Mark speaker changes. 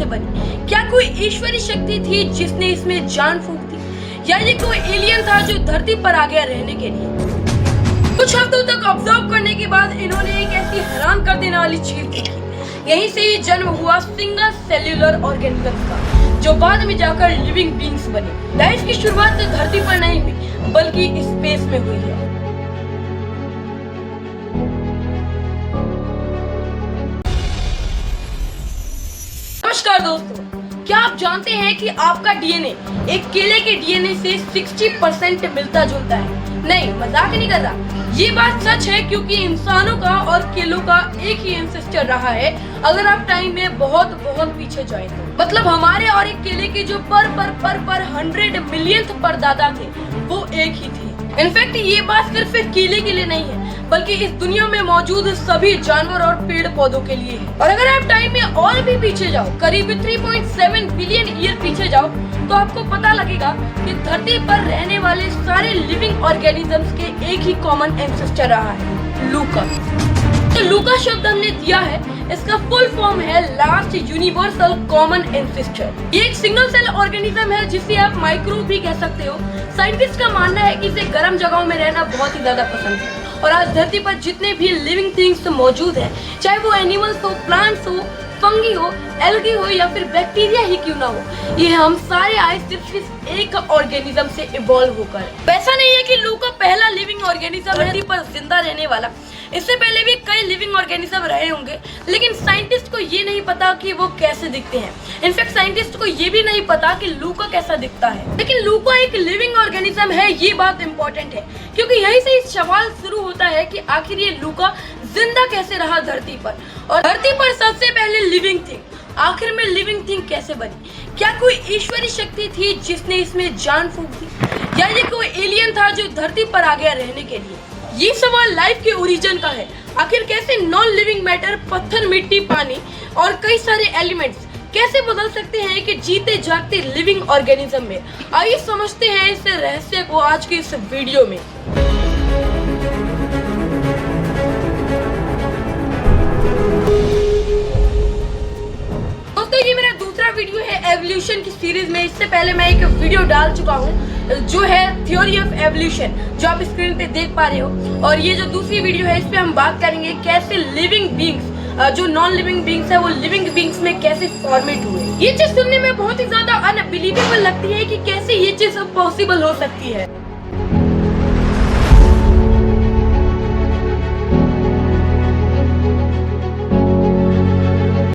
Speaker 1: कैसे बनी? क्या कोई ईश्वरी शक्ति थी जिसने इसमें जान फूंक दी, या ये कोई एलियन था जो धरती पर आ गया रहने के लिए? कुछ हफ्तों तक ऑब्जर्व करने के बाद इन्होंने एक ऐसी हैरान कर देने वाली चीज देखी। यहीं से ही जन्म हुआ सिंगल सेल्यूलर ऑर्गेनिज्म का, जो बाद में जाकर लिविंग बीइंग्स बने। लाइफ की शुरुआत धरती पर नहीं हुई बल्कि स्पेस में हुई है। नमस्कार दोस्तों, क्या आप जानते हैं कि आपका डीएनए एक केले के डीएनए से 60% मिलता जुलता है? नहीं, मजाक नहीं कर रहा, ये बात सच है, क्योंकि इंसानों का और केलों का एक ही एंसेस्टर रहा है। अगर आप टाइम में बहुत पीछे जाएं तो मतलब हमारे और एक केले के जो पर 100 मिलियंथ परदादा थे वो एक ही थे। इनफैक्ट ये बात सिर्फ केले के लिए नहीं है बल्कि इस दुनिया में मौजूद सभी जानवर और पेड़ पौधों के लिए है। और अगर आप टाइम में और भी पीछे जाओ, करीब 3.7 बिलियन ईयर पीछे जाओ, तो आपको पता लगेगा कि धरती पर रहने वाले सारे लिविंग ऑर्गेनिजम्स के एक ही कॉमन एंसेस्टर रहा है, लूका। तो लूका शब्द हमने दिया है, इसका फुल फॉर्म है लास्ट यूनिवर्सल कॉमन एंसेस्टर। ये एक सिंगल सेल ऑर्गेनिज्म है जिसे आप माइक्रोब भी कह सकते हो। साइंटिस्ट का मानना है कि इसे गर्म जगहों में रहना बहुत ही ज्यादा पसंद है। और आज धरती पर जितने भी लिविंग थिंग्स मौजूद हैं, चाहे वो एनिमल्स हो, प्लांट्स हो, फंगी हो, एल्गी हो या फिर बैक्टीरिया ही क्यों ना हो, ये हम सारे आए सिर्फ इस एक ऑर्गेनिज्म से इवॉल्व होकर। ऐसा नहीं है कि लूका पहला लिविंग ऑर्गेनिज्म धरती पर जिंदा रहने वाला। इससे पहले भी कई लिविंग ऑर्गेनिज्म रहे होंगे, लेकिन साइंटिस्ट को ये नहीं पता कि वो कैसे दिखते हैं। इनफैक्ट साइंटिस्ट को ये भी नहीं पता कि लूका कैसा दिखता है। लेकिन लूका एक लिविंग ऑर्गेनिज्म है, ये बात इम्पोर्टेंट है, क्योंकि यहीं से इस सवाल शुरू होता है कि आखिर ये लूका जिंदा कैसे रहा धरती पर, और धरती पर सबसे पहले लिविंग थिंग, आखिर में लिविंग थिंग कैसे बनी? क्या कोई ईश्वरी शक्ति थी जिसने इसमें जान फूंक दी, या ये कोई एलियन था जो धरती पर आ गया रहने के लिए? ये सवाल लाइफ के ओरिजिन का है। आखिर कैसे नॉन लिविंग मैटर, पत्थर, मिट्टी, पानी और कई सारे एलिमेंट्स कैसे बदल सकते हैं कि जीते जागते लिविंग ऑर्गेनिज्म में? आइए समझते हैं इस रहस्य को आज के इस वीडियो में। दोस्तों, ये मेरा दूसरा वीडियो है एवोल्यूशन की सीरीज में। इससे पहले मैं एक वीडियो डाल चुका हूँ जो है थ्योरी ऑफ एवोल्यूशन, जो आप स्क्रीन पे देख पा रहे हो। और ये जो दूसरी वीडियो है, इस पे हम बात करेंगे कैसे लिविंग बीइंग्स, जो नॉन लिविंग बीइंग्स है, वो लिविंग बीइंग्स में कैसे फॉर्मेट हुए। ये चीज सुनने में बहुत ही ज्यादा अनबिलीवेबल लगती है कि कैसे ये चीज पॉसिबल हो सकती है।